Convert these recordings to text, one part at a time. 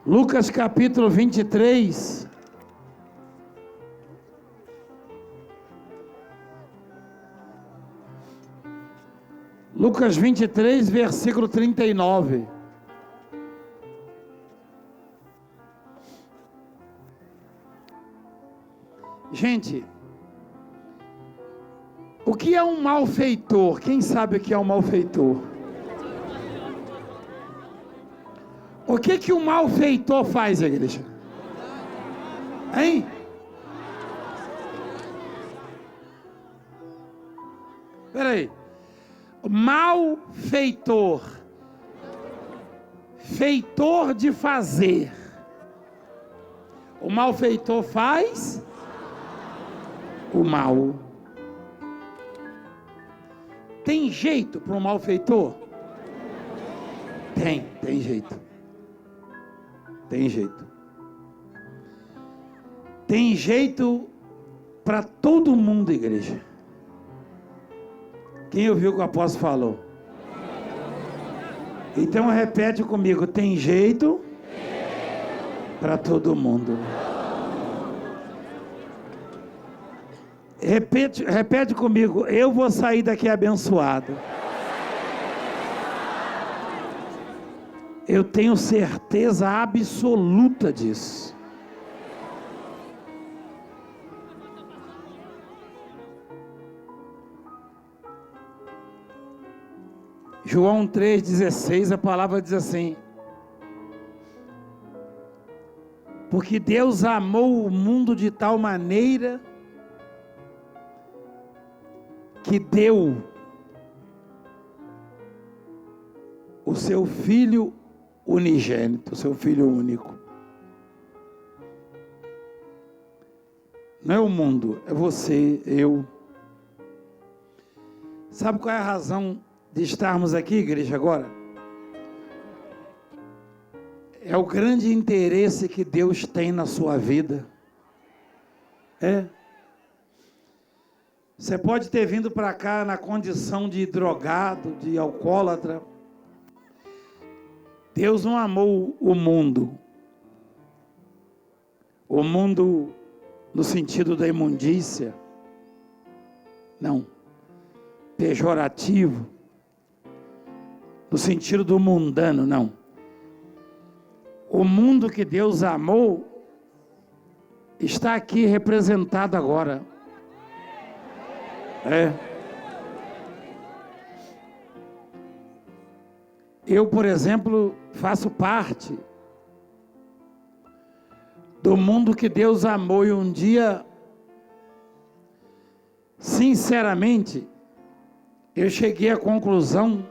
Lucas capítulo 23. Lucas 23, versículo 39. Gente, o que é um malfeitor? Quem sabe o que é um malfeitor? O que um malfeitor faz, igreja? Hein? Espera aí. Malfeitor. Feitor de fazer. O malfeitor faz o mal. Tem jeito para um malfeitor? Tem jeito. Tem jeito. Tem jeito para todo mundo, igreja. Quem ouviu o que o apóstolo falou? Então repete comigo: tem jeito para todo mundo. Repete comigo: eu vou sair daqui abençoado. Eu tenho certeza absoluta disso. João 3,16, a palavra diz assim: porque Deus amou o mundo de tal maneira que deu o seu Filho unigênito, o seu Filho único. Não é o mundo, é você, eu. Sabe qual é a razão de estarmos aqui, igreja, agora? É o grande interesse que Deus tem na sua vida. Você pode ter vindo para cá na condição de drogado, de alcoólatra. Deus não amou o mundo. O mundo no sentido da imundícia. Não. Pejorativo. No sentido do mundano, não. O mundo que Deus amou está aqui representado agora. Eu, por exemplo, faço parte do mundo que Deus amou e um dia, sinceramente, eu cheguei à conclusão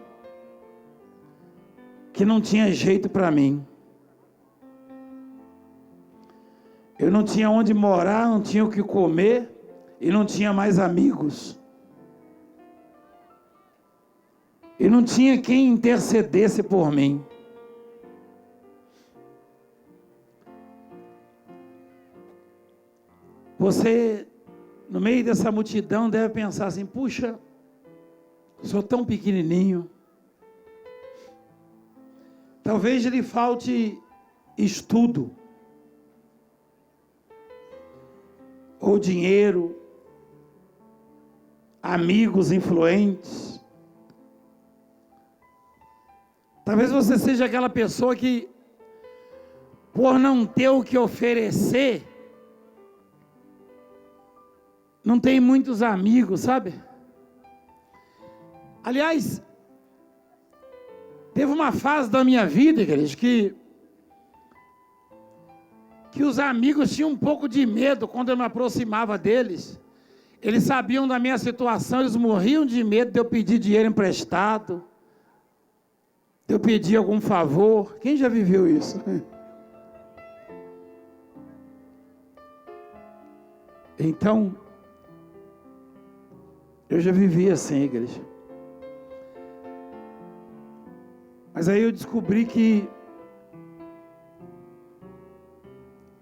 que não tinha jeito para mim. Eu não tinha onde morar, não tinha o que comer e não tinha mais amigos. E não tinha quem intercedesse por mim. Você, no meio dessa multidão, deve pensar assim: puxa, sou tão pequenininho. Talvez lhe falte estudo, ou dinheiro, amigos influentes. Talvez você seja aquela pessoa que, por não ter o que oferecer, não tem muitos amigos, sabe? Aliás, teve uma fase da minha vida, igreja, que os amigos tinham um pouco de medo quando eu me aproximava deles. Eles sabiam da minha situação, eles morriam de medo de eu pedir dinheiro emprestado, de eu pedir algum favor. Quem já viveu isso? Então, eu já vivi assim, igreja. Mas aí eu descobri que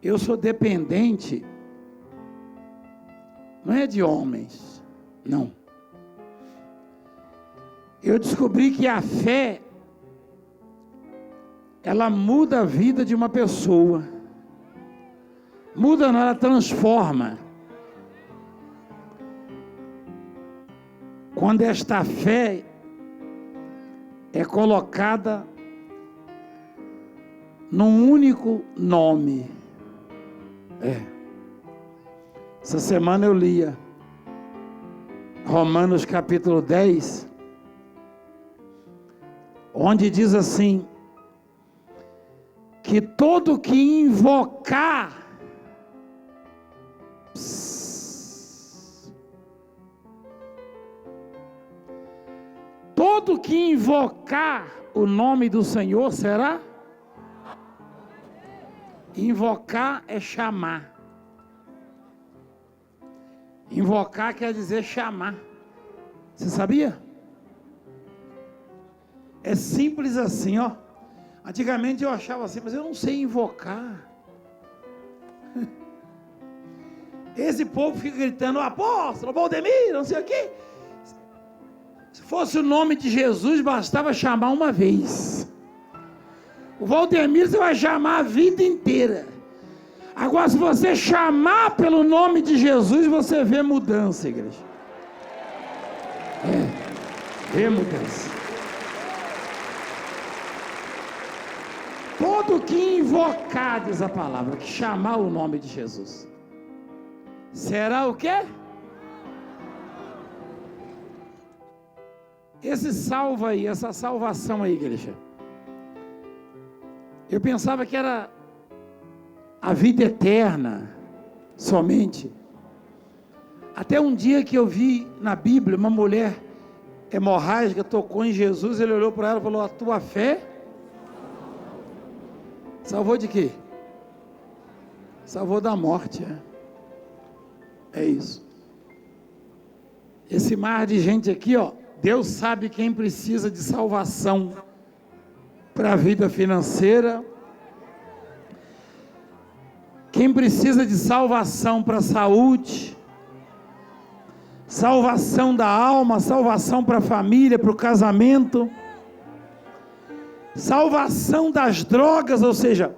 eu sou dependente, não é de homens, não. Eu descobri que a fé ela muda a vida de uma pessoa. Muda, não, ela transforma. Quando esta fé é colocada num único nome. Essa semana eu lia Romanos capítulo 10, onde diz assim, que todo que invocar, todo que invocar o nome do Senhor será? Invocar é chamar. Invocar quer dizer chamar. Você sabia? É simples assim, ó. Antigamente eu achava assim, mas eu não sei invocar. Esse povo fica gritando, apóstolo, Valdemir, não sei o quê. Se fosse o nome de Jesus, bastava chamar uma vez. O Valdemir você vai chamar a vida inteira. Agora, se você chamar pelo nome de Jesus, você vê mudança, igreja. Vê mudança. Todo que invocar, diz a palavra, que chamar o nome de Jesus, será o quê? Esse salva aí, essa salvação aí, igreja. Eu pensava que era a vida eterna, somente. Até um dia que eu vi na Bíblia, uma mulher hemorrágica tocou em Jesus, ele olhou para ela e falou, a tua fé salvou de quê? Salvou da morte, é isso. Esse mar de gente aqui, ó, Deus sabe quem precisa de salvação para a vida financeira, quem precisa de salvação para a saúde, salvação da alma, salvação para a família, para o casamento, salvação das drogas, ou seja,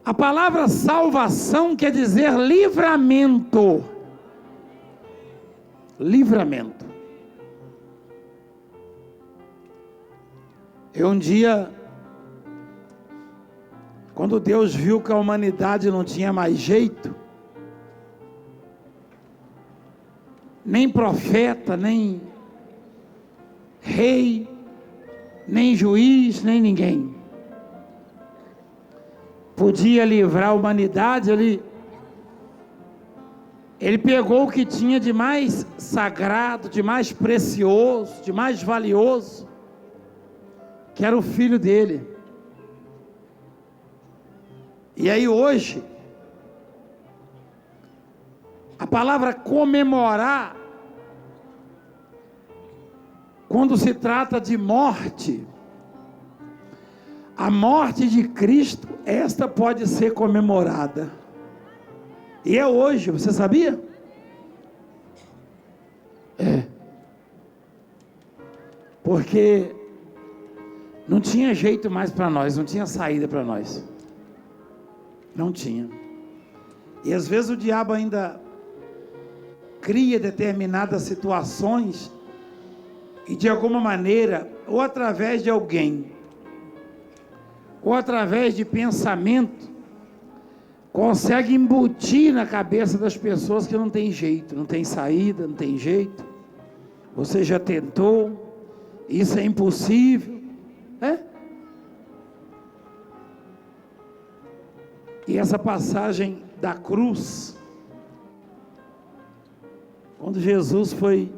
a palavra salvação quer dizer livramento. Livramento. Eu um dia, quando Deus viu que a humanidade não tinha mais jeito, nem profeta, nem rei, nem juiz, nem ninguém podia livrar a humanidade, ele pegou o que tinha de mais sagrado, de mais precioso, de mais valioso, que era o filho dele. E aí hoje, a palavra comemorar, quando se trata de morte, a morte de Cristo, esta pode ser comemorada. E é hoje, você sabia? Porque não tinha jeito mais para nós, não tinha saída para nós. Não tinha. E às vezes o diabo ainda cria determinadas situações e de alguma maneira, ou através de alguém, ou através de pensamento, consegue embutir na cabeça das pessoas que não tem jeito, não tem saída, não tem jeito. Você já tentou, isso é impossível, E essa passagem da cruz, quando Jesus foi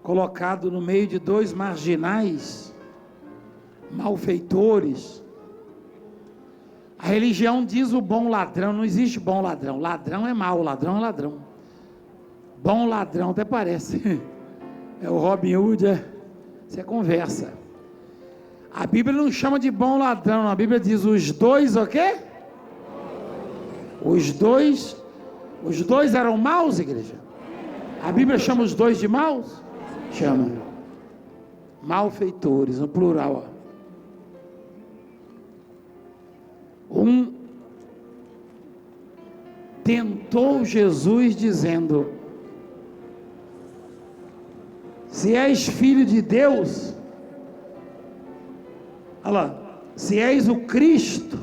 colocado no meio de dois marginais, malfeitores, a religião diz o bom ladrão, não existe bom ladrão, ladrão é mau, ladrão é ladrão, bom ladrão até parece, é o Robin Hood, isso é conversa. A Bíblia não chama de bom ladrão, a Bíblia diz os dois o quê? Os dois eram maus, igreja? A Bíblia chama os dois de maus? Chama. Malfeitores, no plural. Um tentou Jesus dizendo: se és filho de Deus, olha lá, se és o Cristo,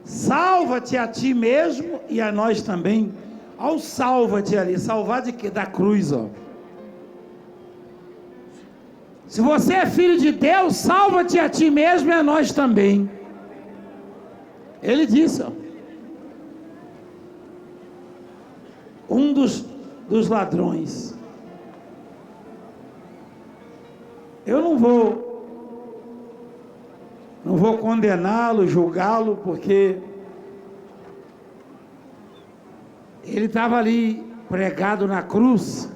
salva-te a ti mesmo e a nós também. Olha o salva-te ali, salvar de quê? Da cruz, ó. Se você é filho de Deus, salva-te a ti mesmo e a nós também. Ele disse, ó. Um dos ladrões. Eu não vou condená-lo, julgá-lo, porque ele estava ali pregado na cruz,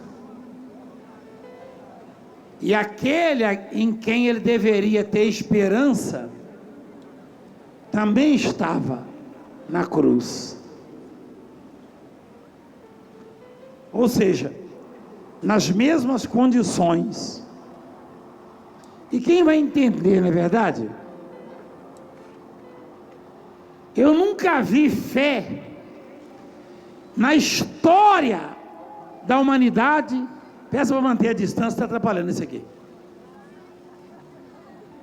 e aquele em quem ele deveria ter esperança também estava na cruz. Ou seja, nas mesmas condições. E quem vai entender, não é verdade? Eu nunca vi fé na história da humanidade. Peça para manter a distância, está atrapalhando isso aqui.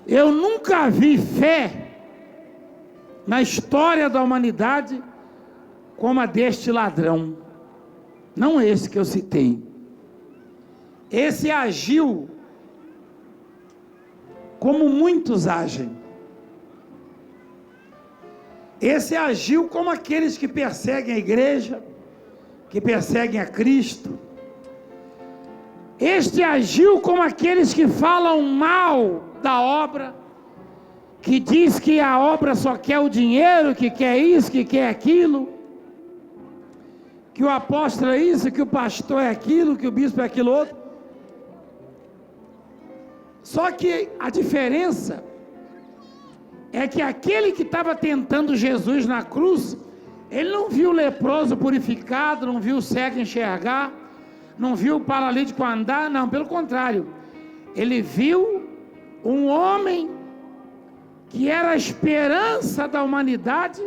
Eu nunca vi fé na história da humanidade como a deste ladrão. Não esse que eu citei. Esse agiu como muitos agem. Esse agiu como aqueles que perseguem a igreja, que perseguem a Cristo. Este agiu como aqueles que falam mal da obra, que diz que a obra só quer o dinheiro, que quer isso, que quer aquilo, que o apóstolo é isso, que o pastor é aquilo, que o bispo é aquilo outro. Só que a diferença é que aquele que estava tentando Jesus na cruz, ele não viu o leproso purificado, não viu o cego enxergar, não viu o paralítico andar, não, pelo contrário, ele viu um homem que era a esperança da humanidade,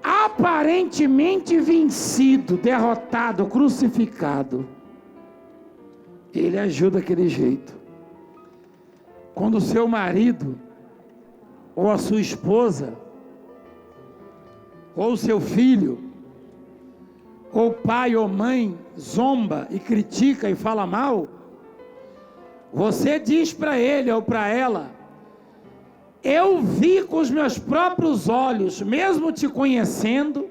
aparentemente vencido, derrotado, crucificado. Ele agiu daquele jeito. Quando o seu marido, ou a sua esposa, ou o seu filho, ou pai ou mãe zomba e critica e fala mal, você diz para ele ou para ela: eu vi com os meus próprios olhos, mesmo te conhecendo,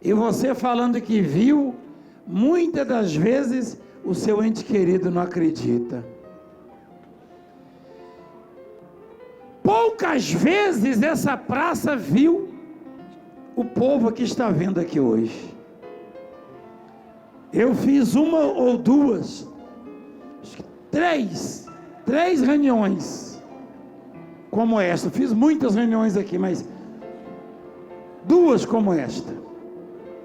e você falando que viu, muitas das vezes o seu ente querido não acredita. Poucas vezes essa praça viu o povo que está vendo aqui hoje. Eu fiz uma ou duas, três reuniões como esta. Fiz muitas reuniões aqui, mas duas como esta,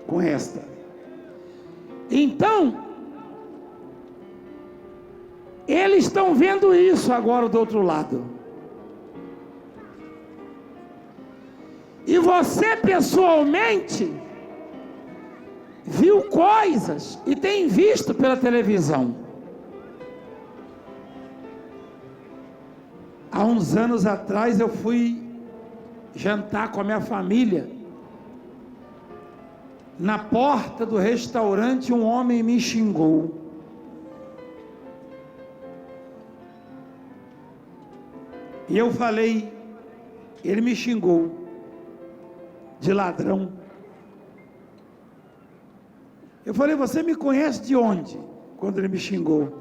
com esta. Então, eles estão vendo isso agora do outro lado. E você pessoalmente viu coisas e tem visto pela televisão. Há uns anos atrás eu fui jantar com a minha família. Na porta do restaurante um homem me xingou. E eu falei, ele me xingou de ladrão. Eu falei, você me conhece de onde? Quando ele me xingou.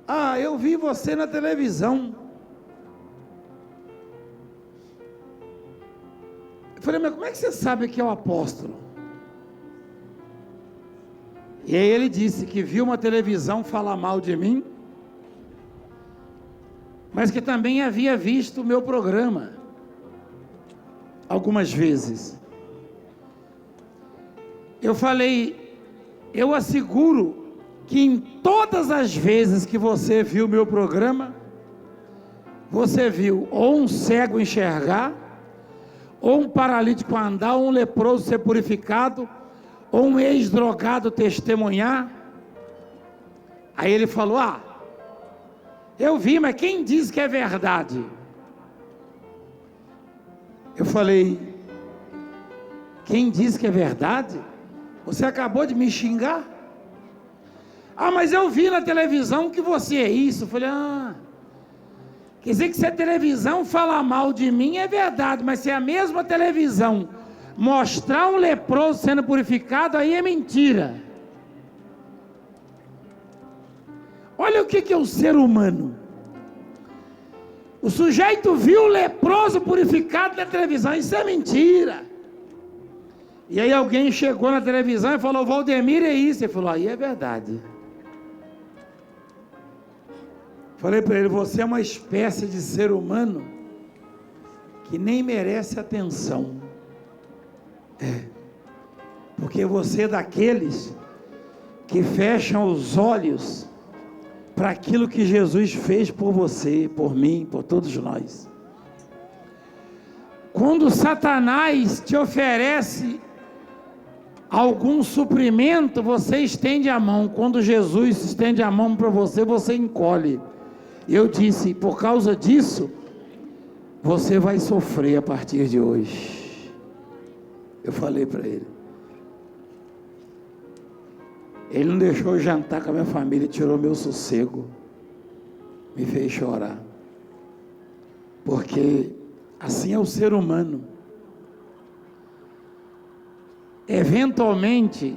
Ah, eu vi você na televisão. Eu falei, mas como é que você sabe que é o apóstolo? E aí ele disse que viu uma televisão falar mal de mim, mas que também havia visto o meu programa algumas vezes. Eu falei, eu asseguro que em todas as vezes que você viu meu programa, você viu ou um cego enxergar, ou um paralítico andar, ou um leproso ser purificado, ou um ex-drogado testemunhar? Aí ele falou: eu vi, mas quem diz que é verdade? Eu falei: quem diz que é verdade? Você acabou de me xingar? Mas eu vi na televisão que você é isso. Eu falei: quer dizer que se a televisão falar mal de mim é verdade, mas se a mesma televisão mostrar um leproso sendo purificado, aí é mentira. Olha o que é o ser humano. O sujeito viu o leproso purificado na televisão, isso é mentira. E aí alguém chegou na televisão e falou: Valdemir, é isso. Ele falou: aí é verdade. Falei para ele: você é uma espécie de ser humano que nem merece atenção. Porque você é daqueles que fecham os olhos para aquilo que Jesus fez por você, por mim, por todos nós. Quando Satanás te oferece algum suprimento, você estende a mão. Quando Jesus estende a mão para você, você encolhe. Eu disse: por causa disso, você vai sofrer a partir de hoje. Eu falei para ele. Ele não deixou eu jantar com a minha família, tirou meu sossego, me fez chorar. Porque assim é o ser humano. Eventualmente,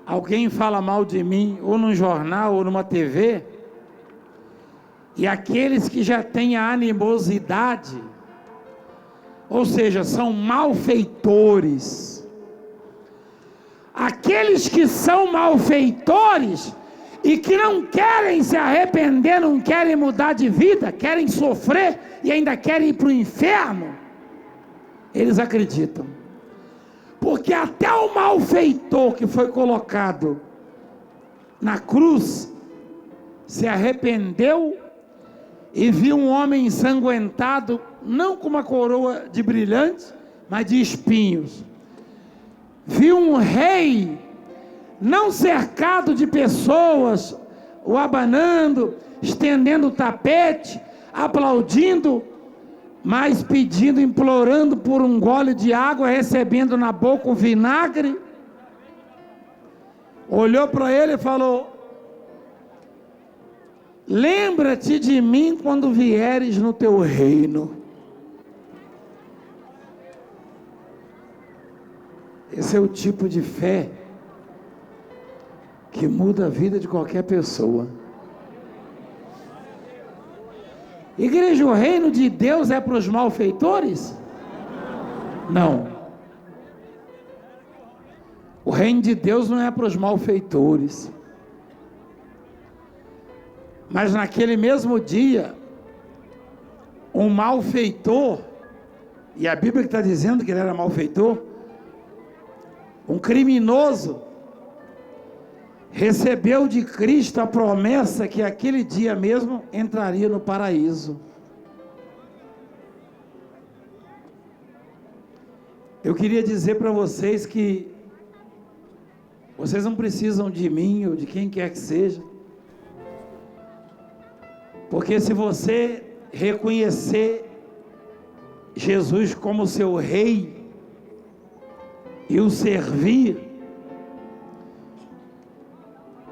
alguém fala mal de mim, ou num jornal, ou numa TV, e aqueles que já têm a animosidade, ou seja, são malfeitores, aqueles que são malfeitores e que não querem se arrepender, não querem mudar de vida, querem sofrer e ainda querem ir para o inferno, eles acreditam. Porque até o malfeitor que foi colocado na cruz se arrependeu e viu um homem ensanguentado, não com uma coroa de brilhantes, mas de espinhos. Viu um rei não cercado de pessoas, o abanando, estendendo o tapete, aplaudindo, mas pedindo, implorando por um gole de água, recebendo na boca o vinagre. Olhou para ele e falou: lembra-te de mim quando vieres no teu reino. Esse é o tipo de fé que muda a vida de qualquer pessoa. Igreja, o reino de Deus é para os malfeitores? Não. O reino de Deus não é para os malfeitores. Mas naquele mesmo dia, um malfeitor, e a Bíblia está dizendo que ele era malfeitor, um criminoso, recebeu de Cristo a promessa que aquele dia mesmo entraria no paraíso. Eu queria dizer para vocês que vocês não precisam de mim ou de quem quer que seja, porque se você reconhecer Jesus como seu rei e o servir,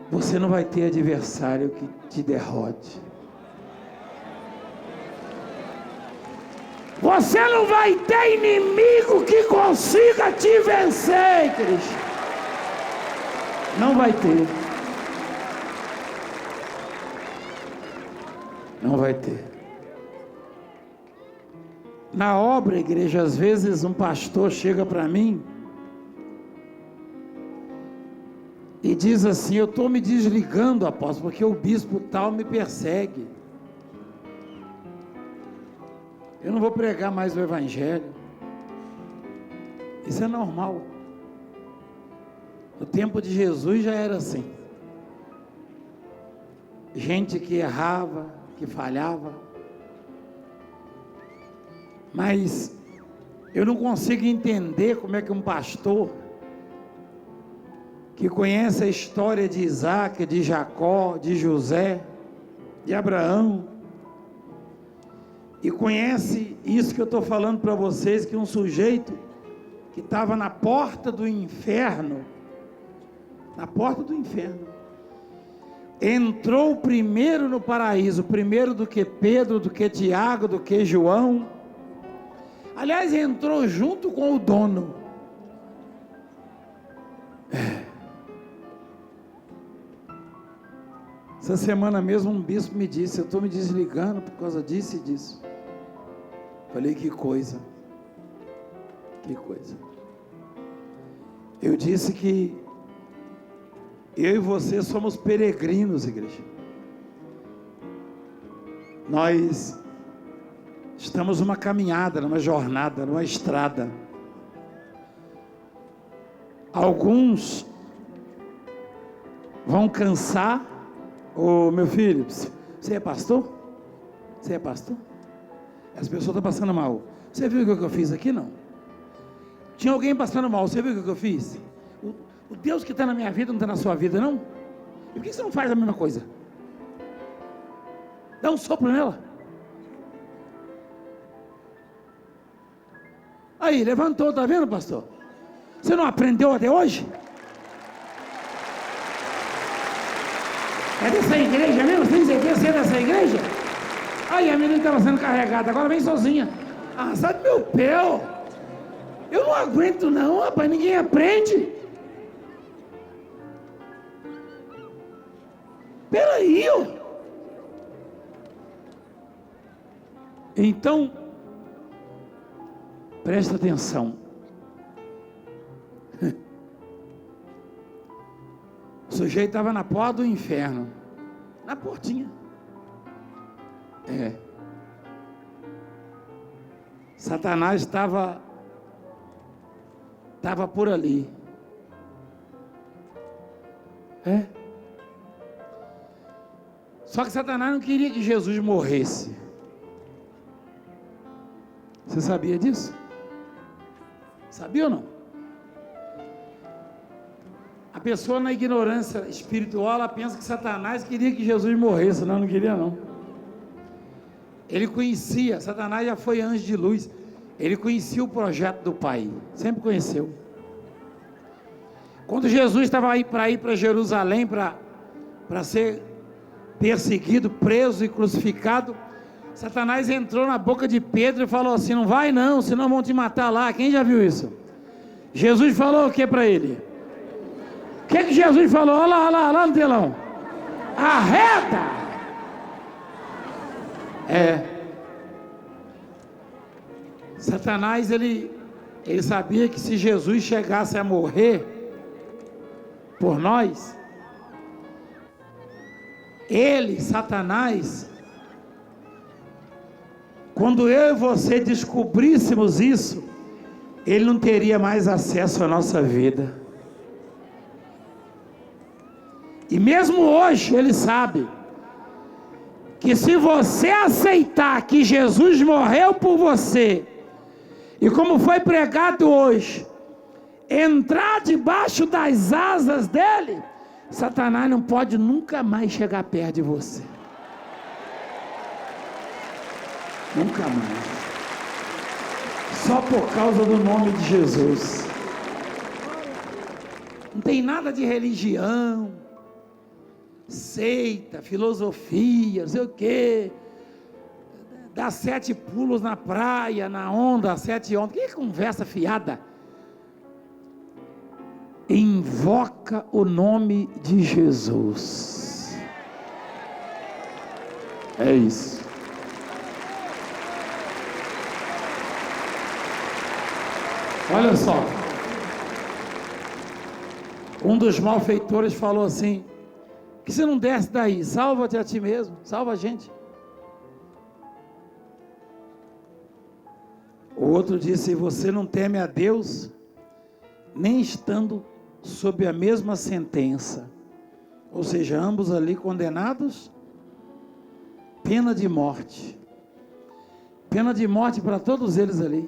você não vai ter adversário que te derrote. Você não vai ter inimigo que consiga te vencer, Cristo. Não vai ter. Não vai ter. Na obra, igreja, às vezes um pastor chega para mim e diz assim: eu estou me desligando, apóstolo, porque o bispo tal me persegue. Eu não vou pregar mais o evangelho. Isso é normal. No tempo de Jesus já era assim. Gente que errava, que falhava, Mas eu não consigo entender como é que um pastor que conhece a história de Isaac, de Jacó, de José, de Abraão, e conhece isso que eu estou falando para vocês, que um sujeito que estava na porta do inferno, entrou primeiro no paraíso, primeiro do que Pedro, do que Tiago, do que João. Aliás, entrou junto com o dono. Essa semana mesmo um bispo me disse: eu estou me desligando por causa disso e disso. Falei: que coisa. Eu disse que eu e você somos peregrinos, igreja. Nós estamos numa caminhada, numa jornada, numa estrada. Alguns vão cansar. Ô, meu filho, você é pastor? Você é pastor? As pessoas estão passando mal. Você viu o que eu fiz aqui, não? Tinha alguém passando mal, você viu o que eu fiz? O Deus que está na minha vida não está na sua vida, não? E por que você não faz a mesma coisa? Dá um sopro nela. Aí, levantou, tá vendo, pastor? Você não aprendeu até hoje? É dessa igreja mesmo? Você tem certeza que é dessa igreja? Aí, a menina estava sendo carregada, agora vem sozinha. Ah, sai do meu pé, ó. Eu não aguento não, rapaz, ninguém aprende. Peraí, ó. Então, presta atenção. O sujeito estava na porta do inferno, na portinha. Satanás estava por ali. Só que Satanás não queria que Jesus morresse. Você sabia disso? Sabia ou não? A pessoa na ignorância espiritual, ela pensa que Satanás queria que Jesus morresse. Não queria não. Ele conhecia, Satanás já foi anjo de luz. Ele conhecia o projeto do Pai, sempre conheceu. Quando Jesus estava aí para Jerusalém, para ser perseguido, preso e crucificado, Satanás entrou na boca de Pedro e falou assim: não vai não, senão vão te matar lá. Quem já viu isso? Jesus falou o que para ele? O que Jesus falou? Olha lá no telão. Arreda! Satanás, ele sabia que se Jesus chegasse a morrer por nós, Satanás, quando eu e você descobríssemos isso, ele não teria mais acesso à nossa vida. E mesmo hoje ele sabe que se você aceitar que Jesus morreu por você, e como foi pregado hoje, entrar debaixo das asas dele, Satanás não pode nunca mais chegar perto de você. Nunca mais. Só por causa do nome de Jesus. Não tem nada de religião, seita, filosofia, não sei o quê. Dá 7 pulos na praia, na onda, 7 ondas. Que conversa fiada. Invoca o nome de Jesus. É isso. Olha só. Um dos malfeitores falou assim: que você não desce daí, salva-te a ti mesmo, salva a gente. O outro disse: você não teme a Deus, nem estando sob a mesma sentença, ou seja, ambos ali condenados, pena de morte. Pena de morte para todos eles ali.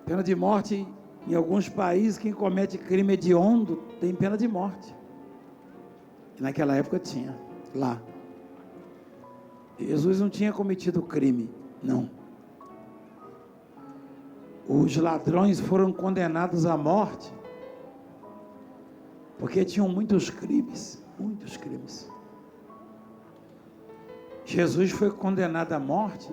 Pena de morte em alguns países, quem comete crime hediondo tem pena de morte. E naquela época tinha, lá. Jesus não tinha cometido crime, não. Os ladrões foram condenados à morte porque tinham muitos crimes, muitos crimes. Jesus foi condenado à morte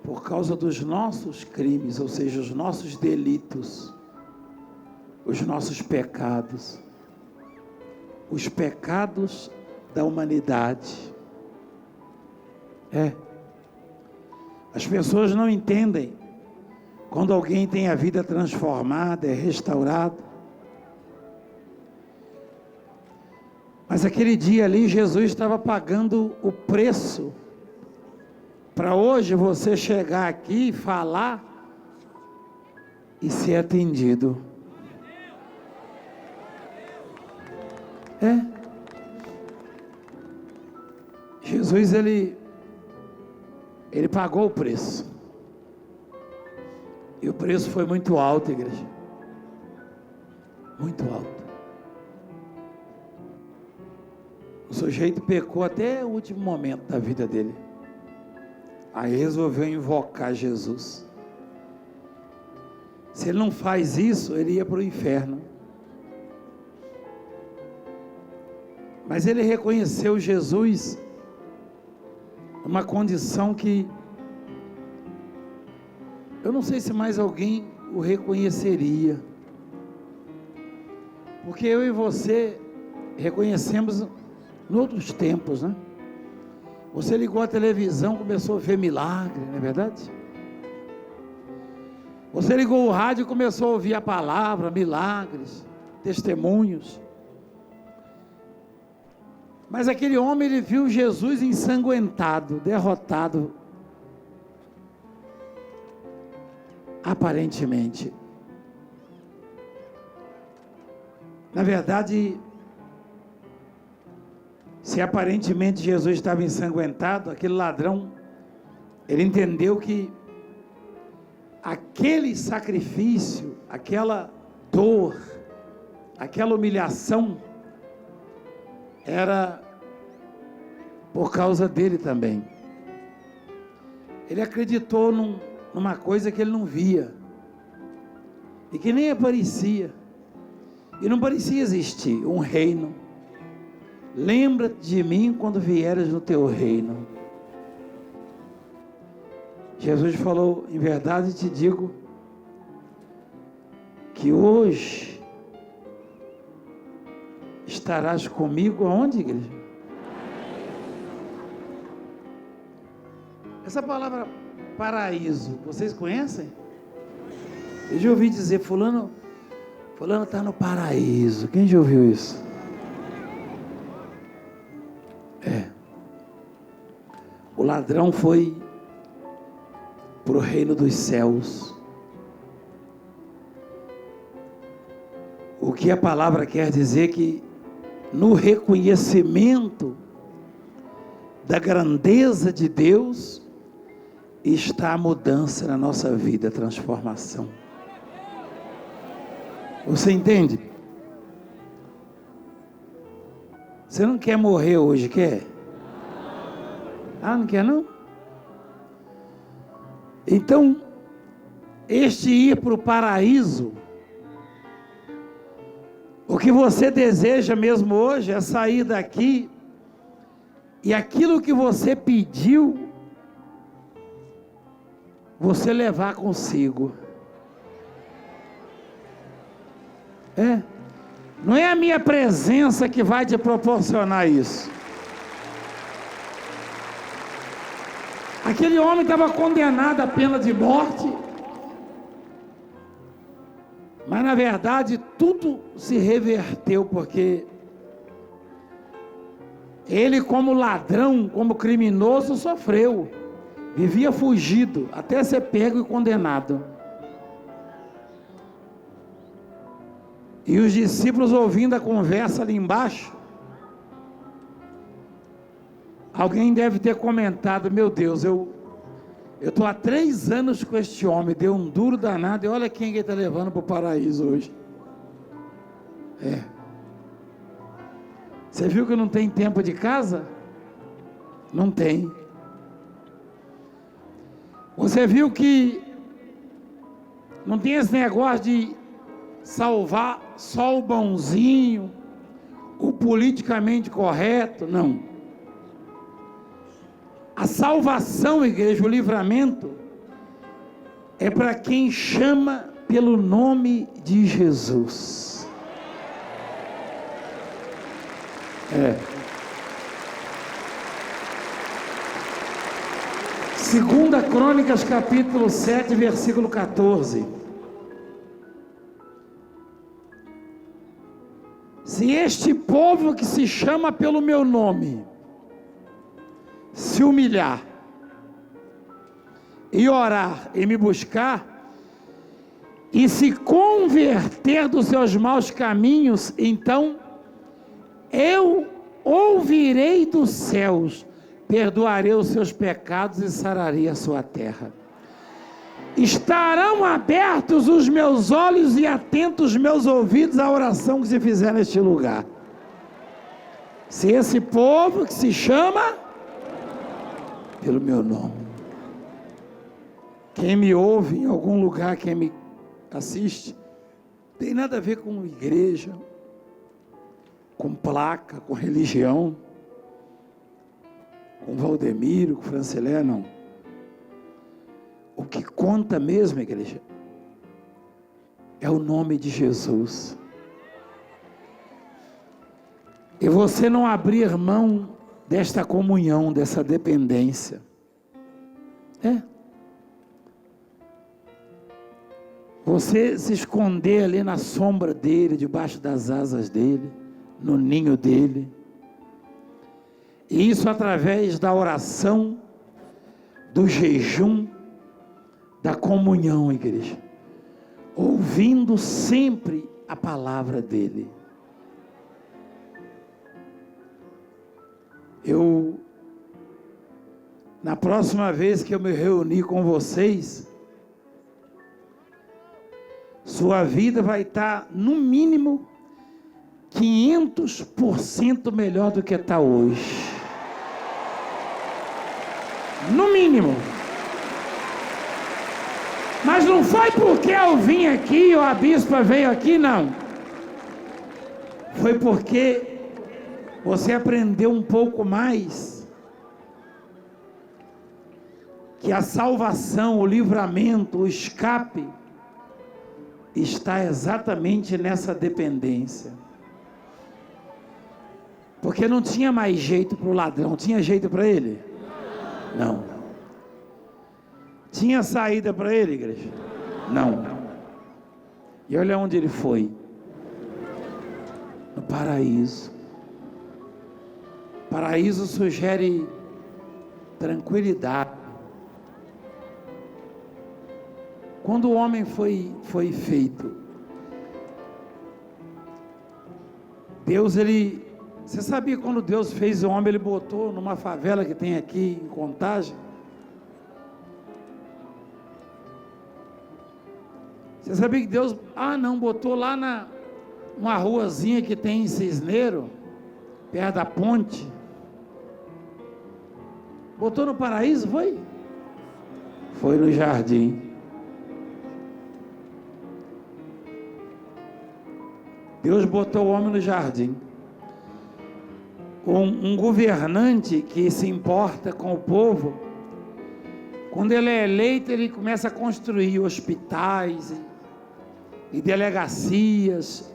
por causa dos nossos crimes, ou seja, os nossos delitos, os nossos pecados, os pecados da humanidade. As pessoas não entendem quando alguém tem a vida transformada, é restaurado. Mas aquele dia ali, Jesus estava pagando o preço para hoje você chegar aqui e falar e ser atendido. Jesus, ele pagou o preço. E o preço foi muito alto, igreja. Muito alto. O sujeito pecou até o último momento da vida dele. Aí resolveu invocar Jesus. Se ele não faz isso, ele ia para o inferno. Mas ele reconheceu Jesus numa condição que eu não sei se mais alguém o reconheceria. Porque eu e você reconhecemos em outros tempos, né? Você ligou a televisão, começou a ver milagre, não é verdade? Você ligou o rádio e começou a ouvir a palavra, milagres, testemunhos. Mas aquele homem, ele viu Jesus ensanguentado, derrotado, aparentemente. Na verdade, se aparentemente Jesus estava ensanguentado, aquele ladrão, ele entendeu que aquele sacrifício, aquela dor, aquela humilhação, era por causa dele também. Ele acreditou numa coisa que ele não via, e que nem aparecia, e não parecia existir, um reino. Lembra-te de mim quando vieres no teu reino. Jesus falou, em verdade te digo, que hoje estarás comigo aonde, igreja? Essa palavra paraíso, vocês conhecem? Eu já ouvi dizer, fulano está no paraíso. Quem já ouviu isso? O ladrão foi para o reino dos céus. O que a palavra quer dizer que no reconhecimento da grandeza de Deus está a mudança na nossa vida, a transformação. Você entende? Você não quer morrer hoje, quer? Ah, não quer não? Então, este ir para o paraíso, o que você deseja mesmo hoje é sair daqui e aquilo que você pediu, você levar consigo. Não é a minha presença que vai te proporcionar isso. Aquele homem estava condenado à pena de morte, mas na verdade tudo se reverteu, porque ele, como ladrão, como criminoso, sofreu, vivia fugido, até ser pego e condenado. E os discípulos, ouvindo a conversa ali embaixo, Alguém deve ter comentado: meu Deus, eu estou há 3 anos com este homem, deu um duro danado, e olha quem ele está levando para o paraíso hoje. Você viu que não tem tempo de casa? Não tem. Você viu que não tem esse negócio de salvar só o bonzinho, o politicamente correto, não. A salvação, igreja, o livramento, é para quem chama pelo nome de Jesus. Segunda Crônicas, capítulo 7, versículo 14. Se este povo que se chama pelo meu nome se humilhar e orar e me buscar e se converter dos seus maus caminhos, então eu ouvirei dos céus, perdoarei os seus pecados e sararei a sua terra. Estarão abertos os meus olhos e atentos os meus ouvidos à oração que se fizer neste lugar. Se esse povo que se chama pelo meu nome, quem me ouve em algum lugar, quem me assiste, tem nada a ver com igreja, com placa, com religião, com Valdemiro, com Francilé, não. O que conta mesmo, igreja, é o nome de Jesus. E você não abrir mão desta comunhão, dessa dependência. Você se esconder ali na sombra dele, debaixo das asas dele, no ninho dele. E isso através da oração, do jejum, da comunhão, igreja. Ouvindo sempre a palavra dele. Na próxima vez que eu me reunir com vocês, sua vida vai estar, no mínimo, 500% melhor do que está hoje. No mínimo. Mas não foi porque eu vim aqui, ou a bispa veio aqui, não. Foi porque você aprendeu um pouco mais que a salvação, o livramento, o escape está exatamente nessa dependência. Porque não tinha mais jeito para o ladrão, tinha jeito para ele? Não. Tinha saída para ele, igreja? Não. E olha onde ele foi. No paraíso. Paraíso sugere tranquilidade. Quando o homem foi feito, Deus, você sabia quando Deus fez o homem, ele botou numa favela que tem aqui em Contagem? Você sabia que Deus, botou lá numa ruazinha que tem em Cisneiro, perto da ponte? Botou no paraíso, foi? Foi no jardim. Deus botou o homem no jardim. Um governante que se importa com o povo, quando ele é eleito, ele começa a construir hospitais e delegacias,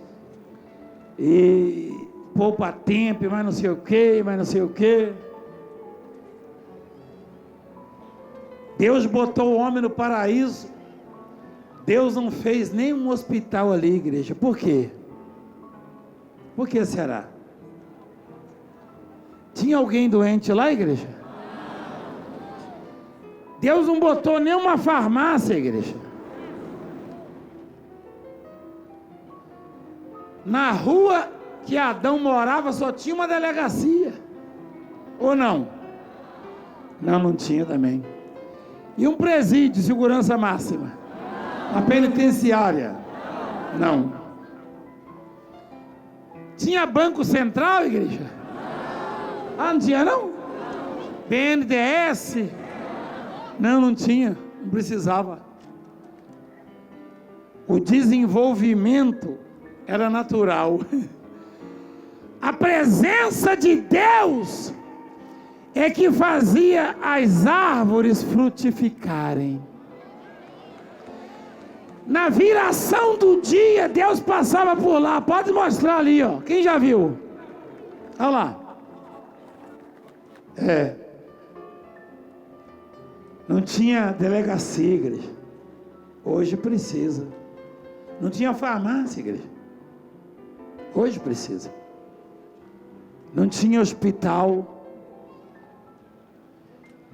e poupa tempo, mas não sei o quê. Deus botou o homem no paraíso. Deus não fez nenhum hospital ali, igreja. Por quê? Por que será? Tinha alguém doente lá, igreja? Deus não botou nenhuma farmácia, igreja. Na rua que Adão morava só tinha uma delegacia. Ou não? Não, não tinha também. E um presídio de segurança máxima? Uma penitenciária? Não. Tinha banco central, igreja? Ah, não tinha não? BNDES? Não, não tinha. Não precisava. O desenvolvimento era natural. A presença de Deus é que fazia as árvores frutificarem. Na viração do dia, Deus passava por lá. Pode mostrar ali, ó. Quem já viu? Olha lá. Não tinha delegacia, igreja. Hoje precisa. Não tinha farmácia, igreja. Hoje precisa. Não tinha hospital.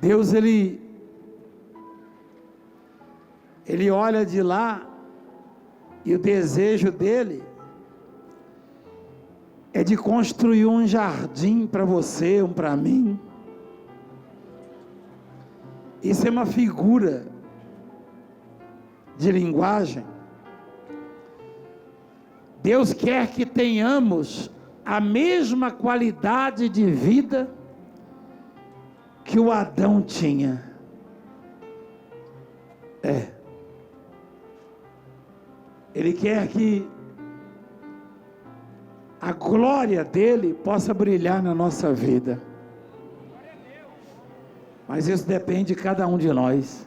Deus, Ele olha de lá e o desejo dele é de construir um jardim para você, um para mim. Isso é uma figura de linguagem. Deus quer que tenhamos a mesma qualidade de vida que o Adão tinha. Ele quer que a glória dele possa brilhar na nossa vida. Mas isso depende de cada um de nós.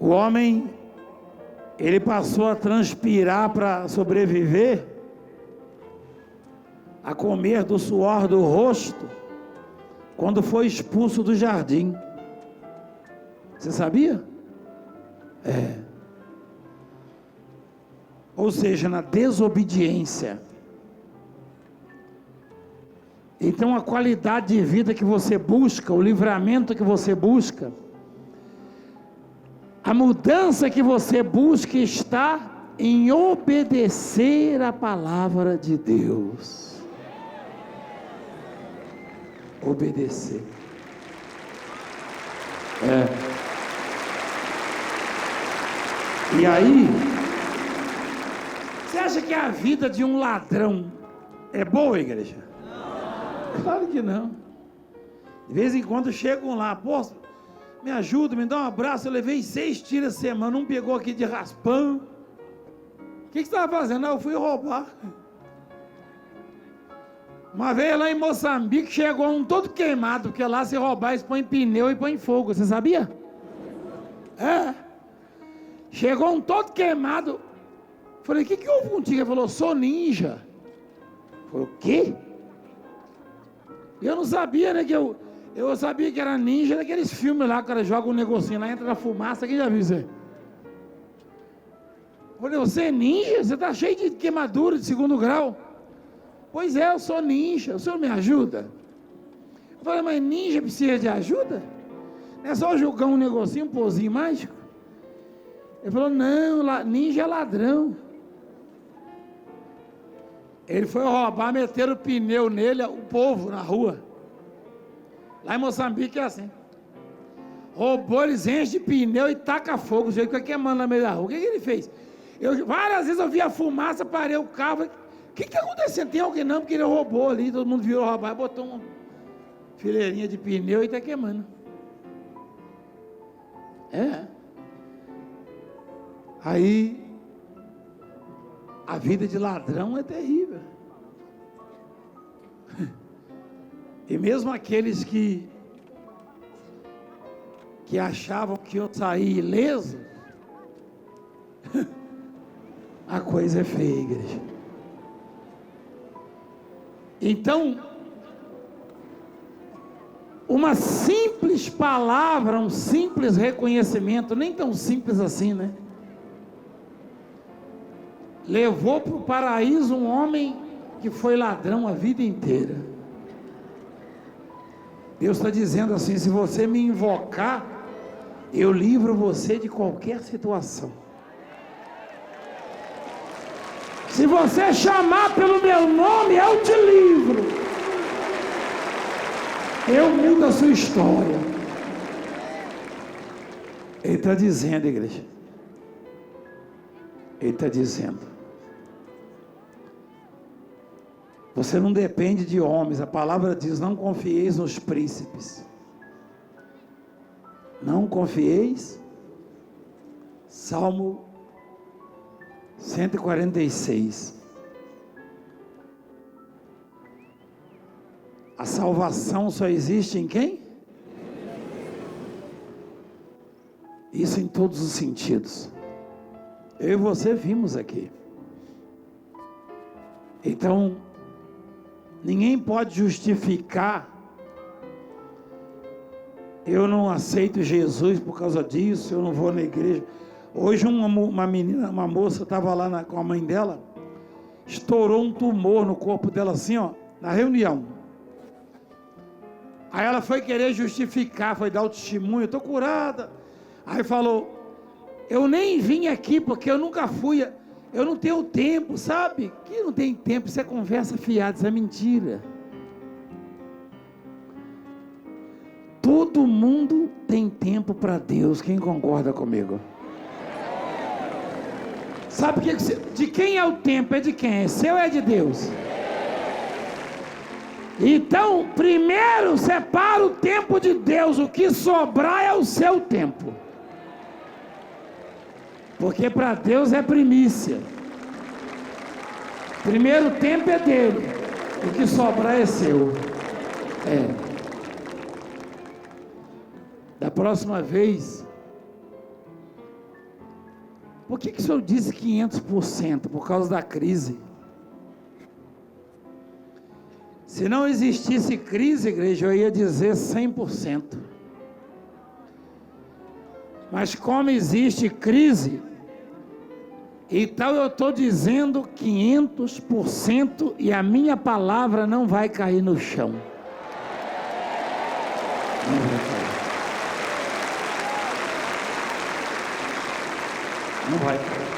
O homem, ele passou a transpirar para sobreviver, a comer do suor do rosto, quando foi expulso do jardim. Você sabia? Ou seja, na desobediência. Então a qualidade de vida que você busca, o livramento que você busca, a mudança que você busca está em obedecer a palavra de Deus. Obedecer. E aí, você acha que a vida de um ladrão é boa, igreja? Não. Claro que não. De vez em quando chegam lá, pô, me ajuda, me dá um abraço. Eu levei 6 tiros a semana, um pegou aqui de raspão. O que você estava fazendo? Eu fui roubar. Uma vez lá em Moçambique chegou um todo queimado, porque lá se roubar eles põem pneu e põem fogo, você sabia? Chegou um todo queimado. Falei, o que houve contigo? Ele falou, sou ninja. Falei, o quê? Eu não sabia, né, que eu sabia que era ninja daqueles filmes lá, que o cara joga um negocinho lá, entra na fumaça, quem já viu isso aí? Falei, você é ninja? Você está cheio de queimadura de 2º grau. Pois é, eu sou ninja, o senhor me ajuda? Eu falei, mas ninja precisa de ajuda? Não é só jogar um negocinho, um pozinho mágico? Ele falou, não, ninja é ladrão. Ele foi roubar, meteram o pneu nele, o povo na rua. Lá em Moçambique é assim. Roubou, eles enchem de pneu e taca fogo, o jeito que fica queimando no meio da rua. O que ele fez? Várias vezes eu vi a fumaça, parei o carro. O que está acontecendo? Tem alguém não? Porque ele roubou ali, todo mundo viu roubar, botou uma fileirinha de pneu e está queimando. Aí, a vida de ladrão é terrível. E mesmo aqueles que achavam que iam sair ilesos, a coisa é feia, igreja. Então, uma simples palavra, um simples reconhecimento, nem tão simples assim, né? Levou para o paraíso um homem que foi ladrão a vida inteira. Deus está dizendo assim, se você me invocar, eu livro você de qualquer situação. Se você chamar pelo meu nome, eu te livro. muda a sua história. Ele está dizendo, igreja. Ele está dizendo. Você não depende de homens. A palavra diz, não confieis nos príncipes. Não confieis. Salmo 146. A salvação só existe em quem? Isso em todos os sentidos. Eu e você vimos aqui. Então, ninguém pode justificar. Eu não aceito Jesus por causa disso, eu não vou na igreja. Hoje uma menina, uma moça estava lá com a mãe dela, estourou um tumor no corpo dela assim, ó, na reunião. Aí ela foi querer justificar, foi dar o testemunho, eu estou curada. Aí falou, eu nem vim aqui porque eu nunca fui, eu não tenho tempo, sabe? Que não tem tempo, isso é conversa fiada, isso é mentira. Todo mundo tem tempo para Deus, quem concorda comigo? Sabe de quem é o tempo? É de quem? É seu ou é de Deus? Então, primeiro separa o tempo de Deus, o que sobrar é o seu tempo. Porque para Deus é primícia. Primeiro tempo é dele, o que sobrar é seu. Da próxima vez, por que o senhor disse 500%? Por causa da crise. Se não existisse crise, igreja, eu ia dizer 100%. Mas como existe crise, então eu estou dizendo 500% e a minha palavra não vai cair no chão. Não vai cair. Não vai cair.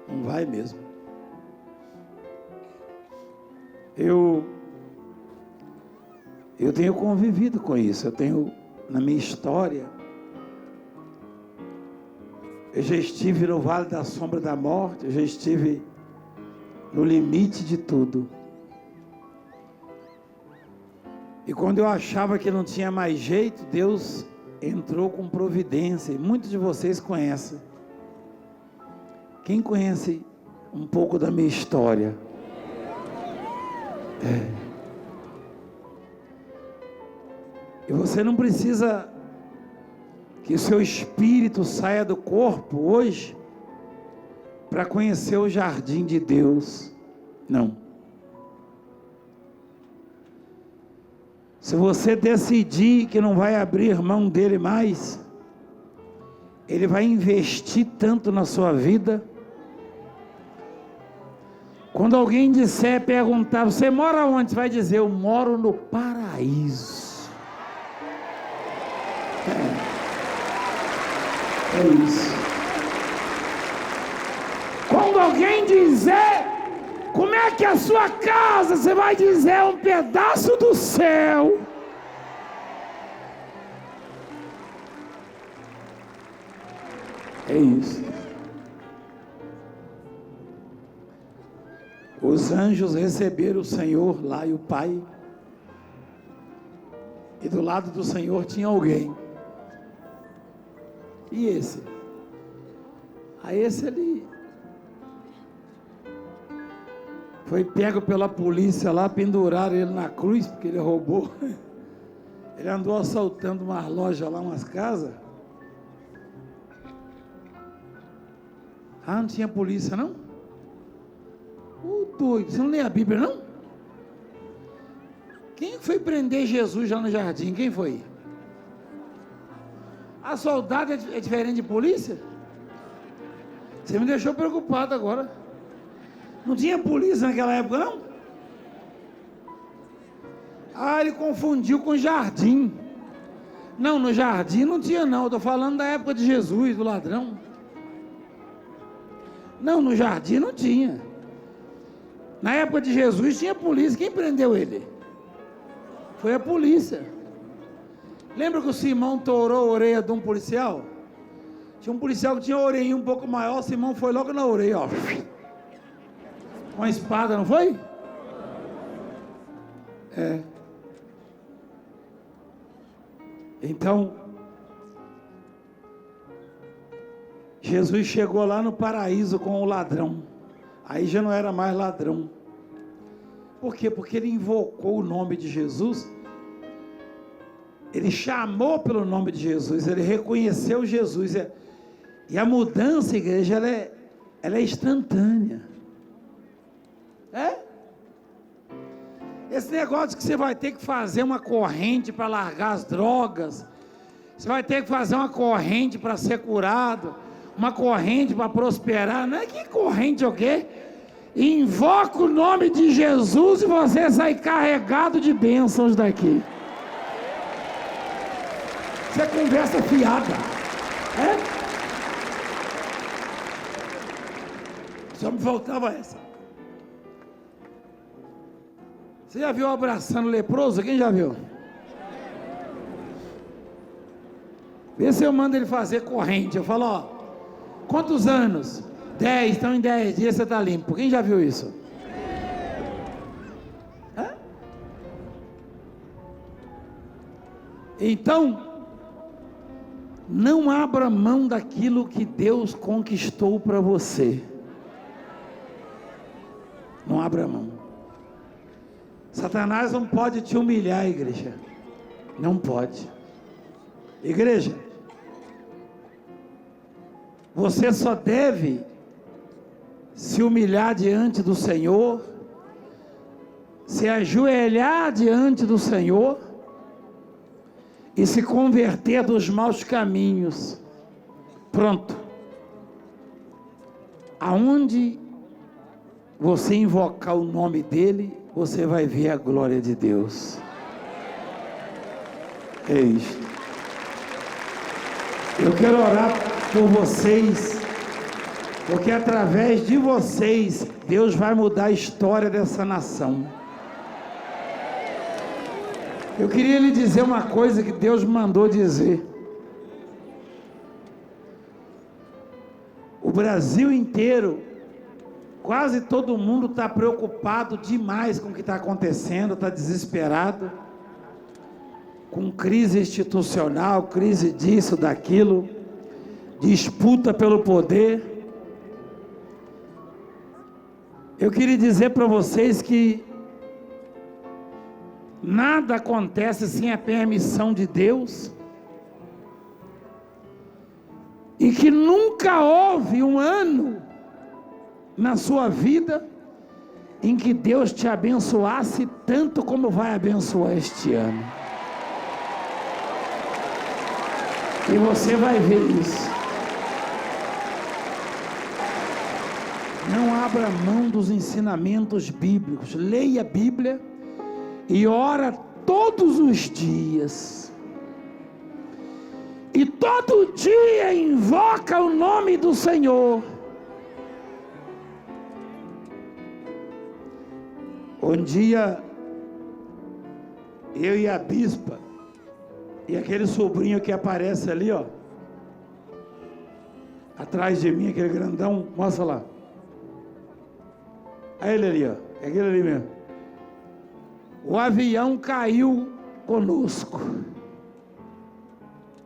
Não vai mesmo. Eu tenho convivido com isso, eu tenho, na minha história, eu já estive no vale da sombra da morte, eu já estive no limite de tudo. E quando eu achava que não tinha mais jeito, Deus entrou com providência, e muitos de vocês conhecem. Quem conhece um pouco da minha história? E você não precisa que o seu espírito saia do corpo hoje para conhecer o jardim de Deus. Não. Se você decidir que não vai abrir mão dele mais, ele vai investir tanto na sua vida. Quando alguém perguntar, você mora onde? Você vai dizer, eu moro no paraíso. É isso. Quando alguém dizer, como é que é a sua casa? Você vai dizer, é um pedaço do céu. É isso. Os anjos receberam o Senhor lá e o Pai. E do lado do Senhor tinha alguém. E esse? Esse ali foi pego pela polícia lá, penduraram ele na cruz, porque ele roubou. Ele andou assaltando umas lojas lá, umas casas. Não tinha polícia não? Doido, você não lê a Bíblia não? Quem foi prender Jesus lá no jardim? Quem foi? A soldado é diferente de polícia? Você me deixou preocupado agora. Não tinha polícia naquela época não? Ele confundiu com jardim. Não, no jardim não tinha não. Eu estou falando da época de Jesus, do ladrão. Não, no jardim não tinha. Na época de Jesus tinha polícia. Quem prendeu ele? Foi a polícia. Lembra que o Simão torou a orelha de um policial? Tinha um policial que tinha a orelhinha um pouco maior, o Simão foi logo na orelha, ó. Com a espada, não foi? É. Então, Jesus chegou lá no paraíso com o ladrão. Aí já não era mais ladrão. Por quê? Porque ele invocou o nome de Jesus. Ele chamou pelo nome de Jesus. Ele reconheceu Jesus. E a mudança, igreja, ela é instantânea. É? Esse negócio que você vai ter que fazer uma corrente para largar as drogas. Você vai ter que fazer uma corrente para ser curado. Uma corrente para prosperar. Não é que corrente o quê? Invoca o nome de Jesus e você sai carregado de bênçãos daqui. Isso é conversa fiada. É? Só me faltava essa. Você já viu abraçando leproso? Quem já viu? Vê se eu mando ele fazer corrente. Eu falo, ó, quantos anos? 10, então em 10 dias você está limpo. Quem já viu isso? Hã? Então, não abra mão daquilo que Deus conquistou para você. Não abra mão. Satanás não pode te humilhar, igreja. Não pode. Igreja, você só deve se humilhar diante do Senhor, se ajoelhar diante do Senhor e se converter dos maus caminhos. Pronto. Aonde você invocar o nome dele, você vai ver a glória de Deus. É isso. Eu quero orar por vocês, porque através de vocês, Deus vai mudar a história dessa nação. Eu queria lhe dizer uma coisa que Deus me mandou dizer. O Brasil inteiro, quase todo mundo está preocupado demais com o que está acontecendo, está desesperado, com crise institucional, crise disso, daquilo, disputa pelo poder. Eu queria dizer para vocês que nada acontece sem a permissão de Deus, e que nunca houve um ano na sua vida em que Deus te abençoasse tanto como vai abençoar este ano. E você vai ver isso. Não abra mão dos ensinamentos bíblicos. Leia a Bíblia e ora todos os dias. E todo dia invoca o nome do Senhor. Um dia, eu e a bispa, e aquele sobrinho que aparece ali, ó, atrás de mim, aquele grandão, mostra lá. Aí ele ali, ó, é aquele ali mesmo. O avião caiu conosco.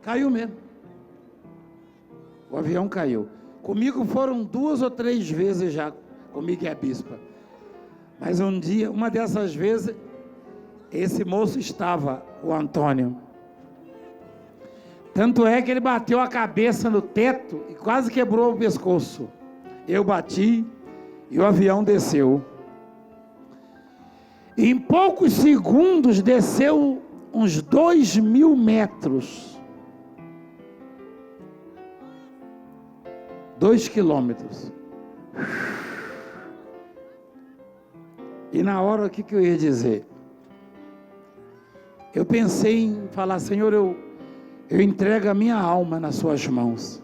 Caiu mesmo. O avião caiu. Comigo foram 2 ou 3 vezes já, comigo e a bispa. Mas um dia, uma dessas vezes, esse moço estava, o Antônio. Tanto é que ele bateu a cabeça no teto e quase quebrou o pescoço. Eu bati e o avião desceu. E em poucos segundos desceu uns 2.000 metros. 2 quilômetros. E na hora, o que eu ia dizer? Eu pensei em falar, Senhor, eu entrego a minha alma nas suas mãos.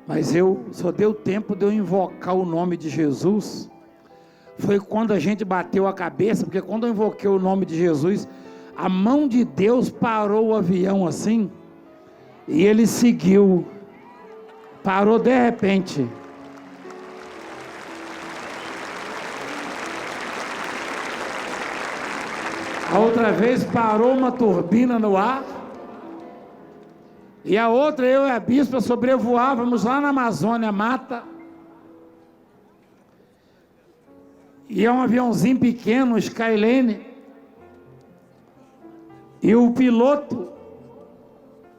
Mas só deu tempo de eu invocar o nome de Jesus, foi quando a gente bateu a cabeça, porque quando eu invoquei o nome de Jesus, a mão de Deus parou o avião assim, e ele seguiu, parou de repente. A outra vez parou uma turbina no ar, e a outra, eu e a bispa sobrevoávamos lá na Amazônia, mata, e é um aviãozinho pequeno, um Skylane, e o piloto,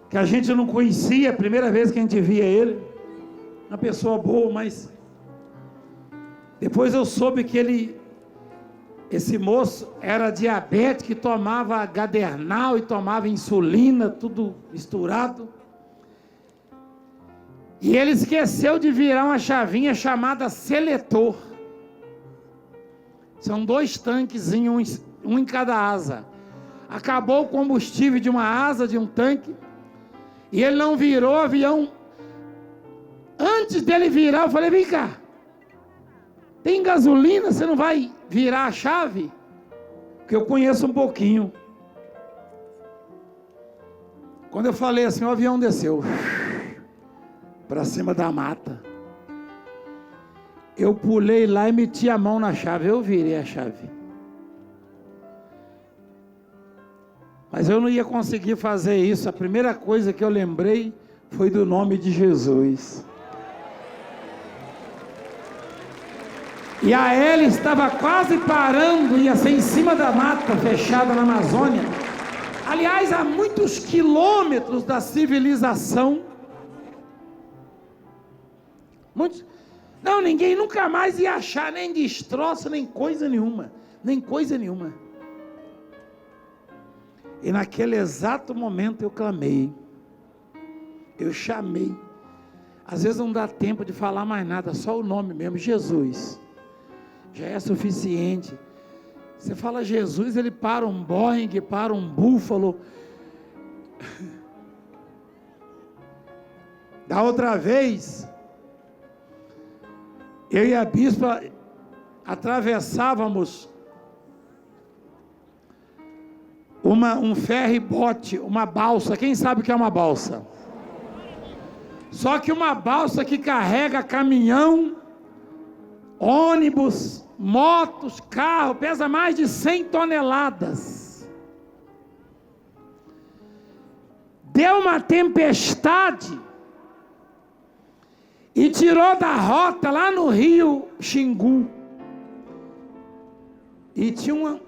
que a gente não conhecia, a primeira vez que a gente via ele, uma pessoa boa, mas depois eu soube que esse moço era diabético, que tomava gadernal e tomava insulina, tudo misturado, e ele esqueceu de virar uma chavinha chamada seletor. São 2 tanquezinhos, um em cada asa. Acabou o combustível de uma asa, de um tanque, e ele não virou o avião. Antes dele virar, eu falei, vem cá, tem gasolina, você não vai virar a chave? Porque eu conheço um pouquinho. Quando eu falei assim, o avião desceu para cima da mata. Eu pulei lá e meti a mão na chave, eu virei a chave. Mas eu não ia conseguir fazer isso. A primeira coisa que eu lembrei foi do nome de Jesus. E a hélice estava quase parando, ia ser em cima da mata, fechada na Amazônia. Aliás, a muitos quilômetros da civilização. Muitos. Não, ninguém nunca mais ia achar nem destroço, nem coisa nenhuma. Nem coisa nenhuma. E naquele exato momento eu clamei. Eu chamei. Às vezes não dá tempo de falar mais nada, só o nome mesmo, Jesus. Já é suficiente. Você fala Jesus, ele para um Boeing, para um búfalo. Da outra vez, eu e a bispa atravessávamos um ferry-bote, uma balsa. Quem sabe o que é uma balsa? Só que uma balsa que carrega caminhão, ônibus, motos, carro, pesa mais de 100 toneladas. Deu uma tempestade e tirou da rota lá no rio Xingu. E tinha um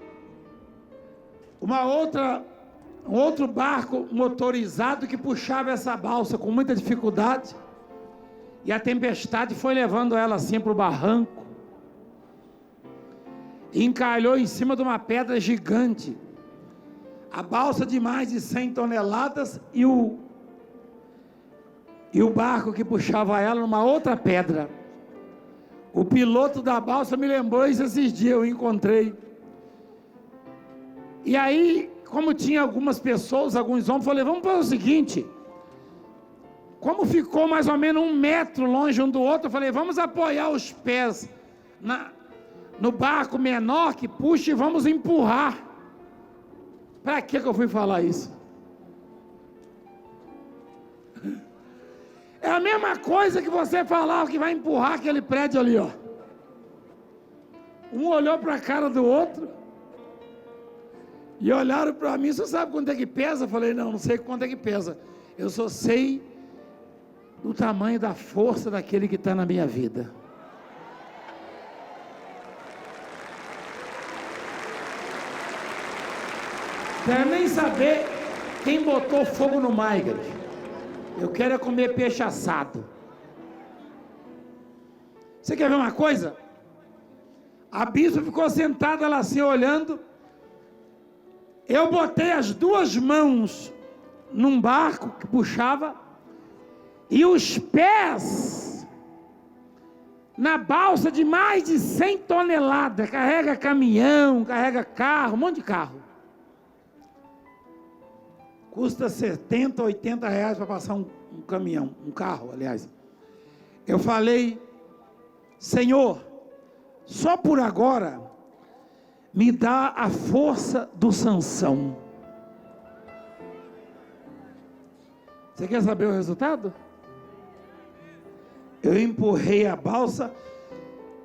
outro barco motorizado que puxava essa balsa com muita dificuldade. E a tempestade foi levando ela assim para o barranco. E encalhou em cima de uma pedra gigante. A balsa de mais de 100 toneladas e o barco que puxava ela numa outra pedra. O piloto da balsa me lembrou isso esses dias, eu encontrei. E aí, como tinha algumas pessoas, alguns homens, falei, vamos fazer o seguinte, como ficou mais ou menos 1 metro longe um do outro, eu falei, vamos apoiar os pés no barco menor que puxa e vamos empurrar. Para que eu fui falar isso? É a mesma coisa que você falar que vai empurrar aquele prédio ali, ó. Um olhou para a cara do outro e olharam para mim, você sabe quanto é que pesa? Eu falei, não sei quanto é que pesa. Eu só sei do tamanho da força daquele que está na minha vida. Quero nem saber quem botou fogo no mar, igreja. Eu quero é comer peixe assado. Você quer ver uma coisa? A bispa ficou sentada lá assim, olhando. Eu botei as 2 mãos num barco que puxava e os pés na balsa de mais de 100 toneladas. Carrega caminhão, carrega carro, um monte de carro. Custa 70, 80 reais para passar um caminhão, um carro, aliás. Eu falei, Senhor, só por agora, me dá a força do Sansão. Você quer saber o resultado? Eu empurrei a balsa,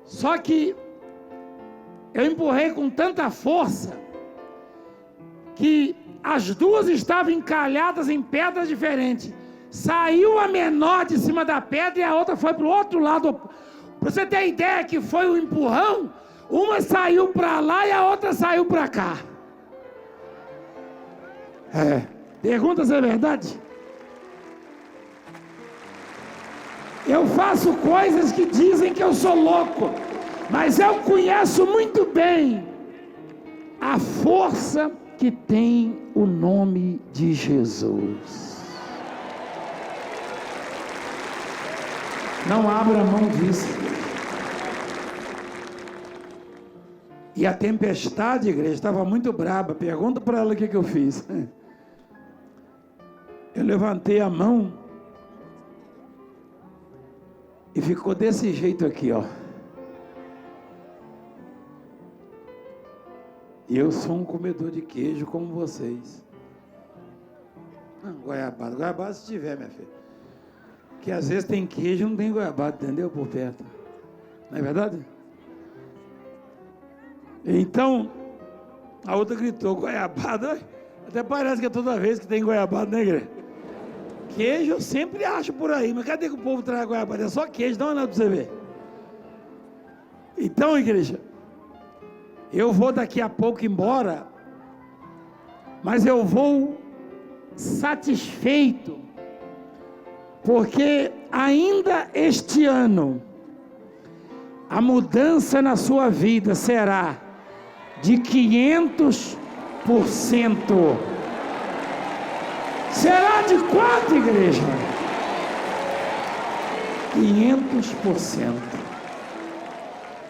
só que eu empurrei com tanta força que as duas estavam encalhadas em pedras diferentes. Saiu a menor de cima da pedra e a outra foi para o outro lado. Para você ter ideia que foi o empurrão, uma saiu para lá e a outra saiu para cá. Pergunta se é verdade? Eu faço coisas que dizem que eu sou louco, mas eu conheço muito bem a força que tem o nome de Jesus. Não abra mão disso. E a tempestade, igreja, estava muito braba. Pergunta para ela o que eu fiz. Eu levantei a mão e ficou desse jeito aqui, ó. E eu sou um comedor de queijo como vocês. Não, goiabada se tiver, minha filha. Que às vezes tem queijo e não tem goiabada, entendeu? Por perto. Não é verdade? Então, a outra gritou, goiabada. Até parece que é toda vez que tem goiabada, né, igreja? Queijo eu sempre acho por aí, mas cadê que o povo traz goiabada? É só queijo, dá uma olhada para você ver. Então, igreja, eu vou daqui a pouco embora, mas eu vou satisfeito, porque ainda este ano, a mudança na sua vida será de 500%. Será de quanto, igreja? 500%.